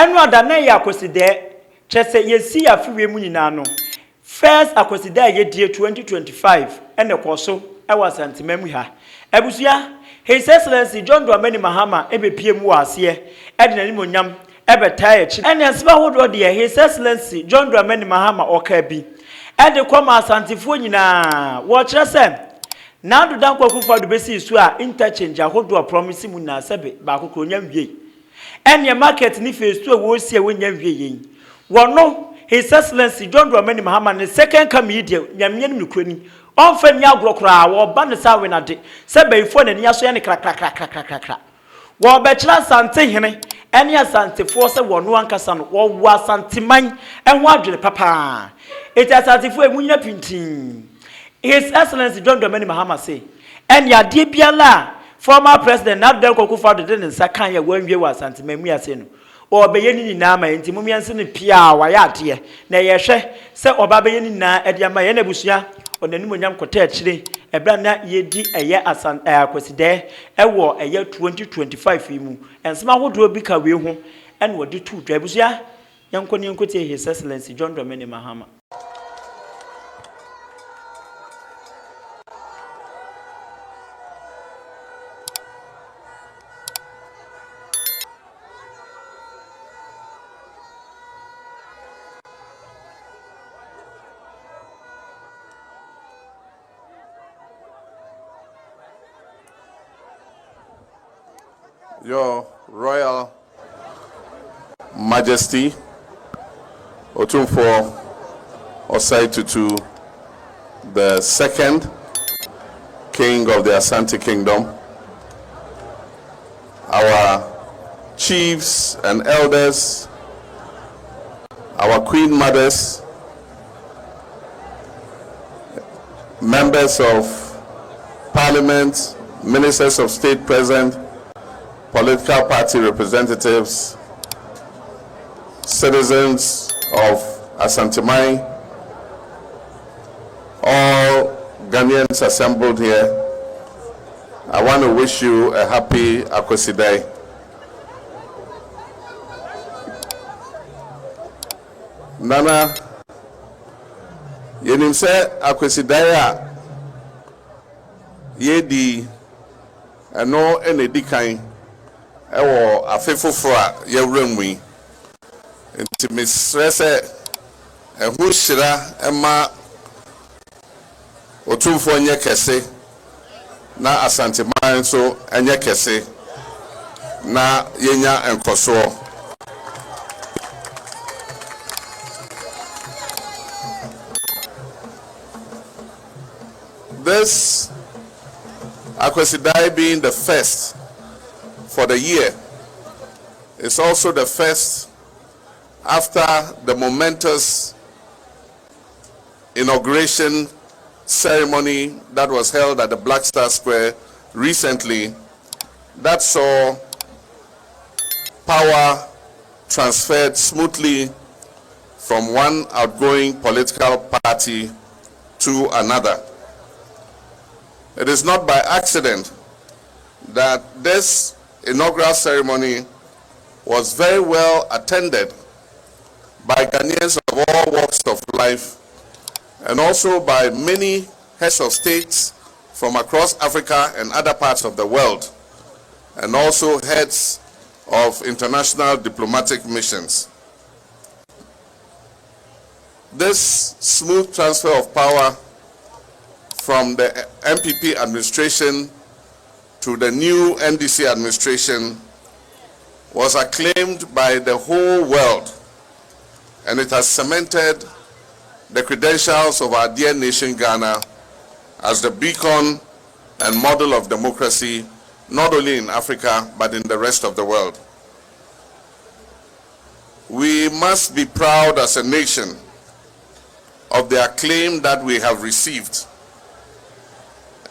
eno adana ya akoside chese yesi afiwe mu nyina no first akoside ye die 2025 ene koso ewa Asanteman mu ha ebusia His Excellency John Dramani Mahama ebepie mu ase e de nani monyam ebetae chi ene asba hodo de His Excellency John Dramani Mahama oka bi e de kwama asantefo nyina wo kire se na do dan kwakufa do besi su a interchange ahodo promise mu na sebe ba akokro nyam wie ene market ni face 2 wo sie wo nyam wie yin wono His Excellency John Dramani Mahama ne second comedian nyamnyen mu kroni onfa ni agrokra wo ba ne sa we na de sebe ifo ne nya so ye ne krakrakrakrakrakra wo be kira Asantehene ene asantefo se wono ankasa no wo Asanteman enho adwene papa eti asantefo emunyina pintin His Excellency John Dramani Mahama say ene ade biala former president Nabdel Kokufa de ne nsa kan ya wanwie wa Asanteman mu ase no obeye ni nyina ma enti mu mianse ne pia wa ya ade na ye hwe se oba beye ni nyina ede ama ye na busua onani nyam kota akire ebra na yedi eye akwaside ewo eye 2025 mu ensema hodo bi ka we ho ene wodi tu dwa busua yankoni nkotie His Excellency John Dramani Mahama. Your Royal Majesty, Otumfo Osei Tutu, the second King of the Asante Kingdom, our chiefs and elders, our queen mothers, members of parliament, ministers of state present, political party representatives, citizens of Asanteman, all Ghanaians assembled here, I want to wish you a happy Akwasi. Nana, yenim se Akwasi a yedi eno enedikan ewo afefofo a yewremu yi enti mesrese ehu shira ema Otumfo nye kese na Asanteman so enye kese na yenya enkoso. This Akwasi being the first for the year is also the first after the momentous inauguration ceremony that was held at the Black Star Square recently that saw power transferred smoothly from one outgoing political party to another. It is not by accident that this inaugural ceremony was very well attended by Ghanaians of all walks of life and also by many heads of states from across Africa and other parts of the world, and also heads of international diplomatic missions. This smooth transfer of power from the MPP administration to the new NDC administration was acclaimed by the whole world, and it has cemented the credentials of our dear nation Ghana as the beacon and model of democracy, not only in Africa but in the rest of the world. We must be proud as a nation of the acclaim that we have received,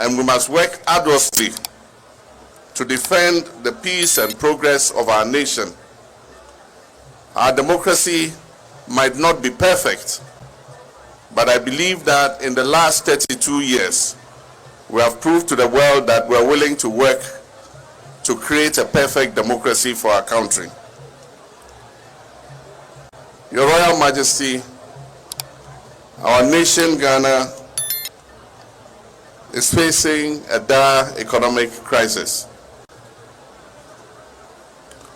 and we must work arduously to defend the peace and progress of our nation. Our democracy might not be perfect, but I believe that in the last 32 years, we have proved to the world that we're willing to work to create a perfect democracy for our country. Your Royal Majesty, our nation, Ghana, is facing a dire economic crisis.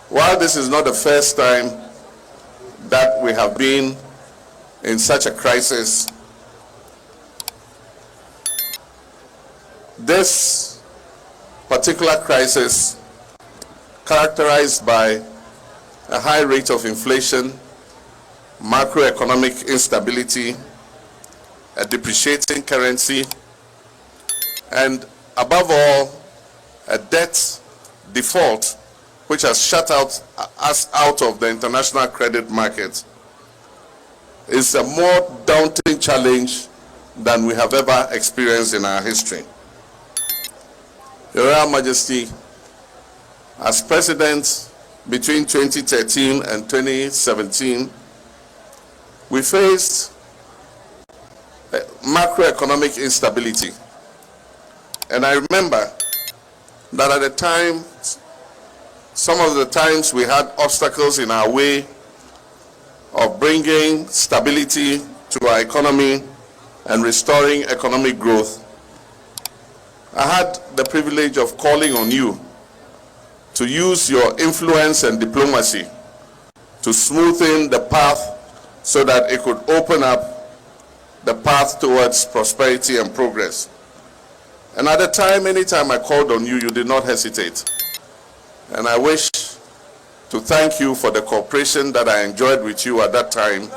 While this is not the first time that we have been in such a crisis, this particular crisis, characterized by a high rate of inflation, macroeconomic instability, a depreciating currency, and above all, a debt default which has shut us out of the international credit market, is a more daunting challenge than we have ever experienced in our history. Your Royal Majesty, as President between 2013 and 2017, we faced macroeconomic instability. And I remember that at the time, some of the times we had obstacles in our way of bringing stability to our economy and restoring economic growth. I had the privilege of calling on you to use your influence and diplomacy to smoothen the path so that it could open up the path towards prosperity and progress. And at the time, anytime I called on you, you did not hesitate. And I wish to thank you for the cooperation that I enjoyed with you at that time,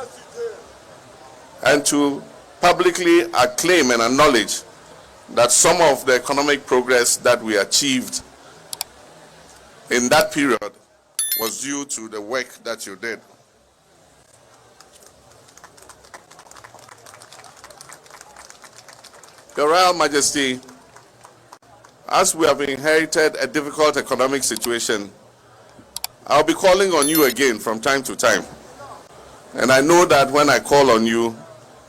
and to publicly acclaim and acknowledge that some of the economic progress that we achieved in that period was due to the work that you did. Your Royal Majesty, as we have inherited a difficult economic situation, I'll be calling on you again from time to time. And I know that when I call on you,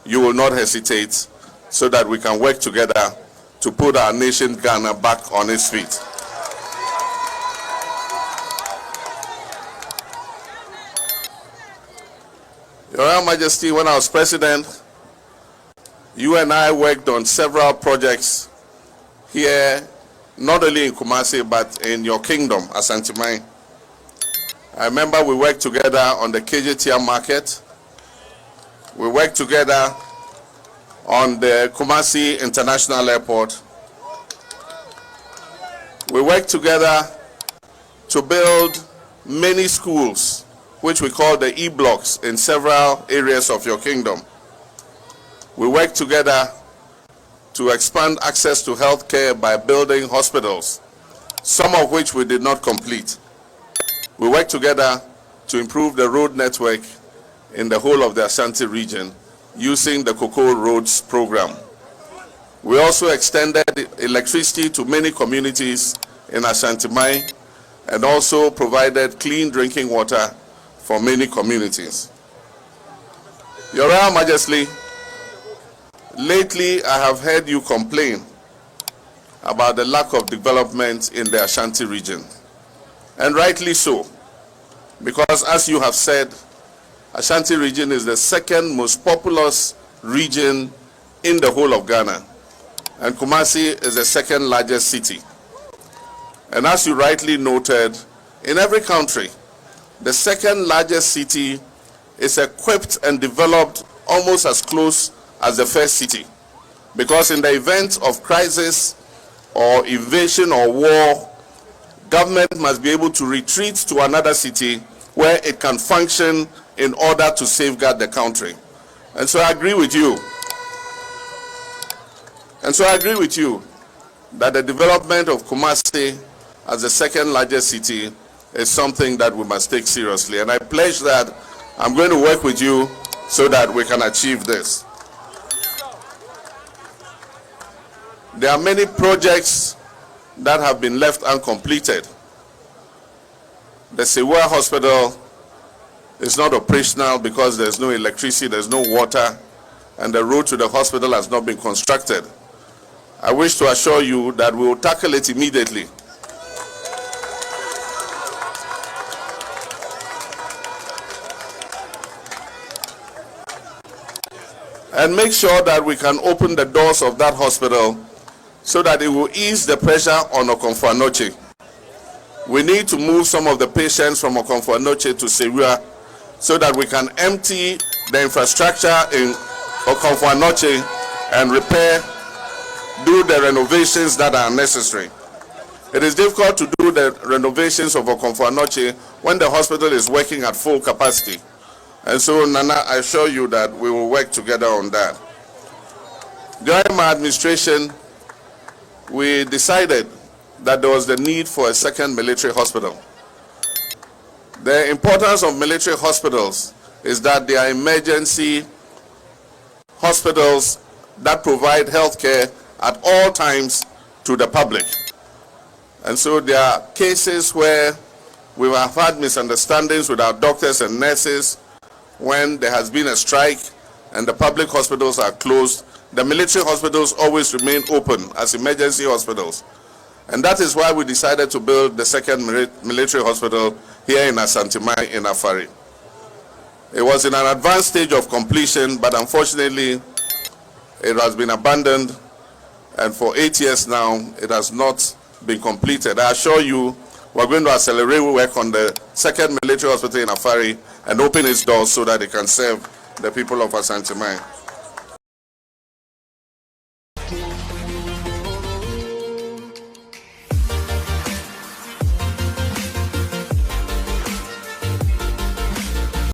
you will not hesitate, so that we can work together to put our nation, Ghana, back on its feet. Your Royal Majesty, when I was President, you and I worked on several projects here, not only in Kumasi, but in your kingdom, Asanteman. I remember we worked together on the KJTR market. We worked together on the Kumasi International Airport. We worked together to build many schools, which we call the E-blocks, in several areas of your kingdom. We worked together to expand access to health care by building hospitals, some of which we did not complete. We worked together to improve the road network in the whole of the Asante region using the Cocoa Roads program. We also extended electricity to many communities in Asanteman and also provided clean drinking water for many communities. Your Royal Majesty, lately I have heard you complain about the lack of development in the Ashanti region. And rightly so, because as you have said, Ashanti region is the second most populous region in the whole of Ghana, and Kumasi is the second largest city. And as you rightly noted, in every country, the second largest city is equipped and developed almost as close as the first city, because in the event of crisis or invasion or war, government must be able to retreat to another city where it can function in order to safeguard the country. And so I agree with you. That the development of Kumasi as the second largest city is something that we must take seriously. And I pledge that I'm going to work with you so that we can achieve this. There are many projects that have been left uncompleted. The Sewa Hospital is not operational because there's no electricity, there's no water, and the road to the hospital has not been constructed. I wish to assure you that we will tackle it immediately. and make sure that we can open the doors of that hospital so that it will ease the pressure on Okomfo-Anokye. We need to move some of the patients from Okomfo-Anokye to Serua so that we can empty the infrastructure in Okomfo-Anokye and do the renovations that are necessary. It is difficult to do the renovations of Okomfo-Anokye when the hospital is working at full capacity. And so, Nana, I assure you that we will work together on that. During my administration, we decided that there was the need for a second military hospital. The importance of military hospitals is that they are emergency hospitals that provide health care at all times to the public. And so there are cases where we have had misunderstandings with our doctors and nurses when there has been a strike and the public hospitals are closed. The military hospitals always remain open as emergency hospitals. And that is why we decided to build the second military hospital here in Asanteman in Afari. It was in an advanced stage of completion, but unfortunately, it has been abandoned, and for 8 years now, it has not been completed. I assure you, we're going to accelerate work on the second military hospital in Afari and open its doors so that it can serve the people of Asanteman.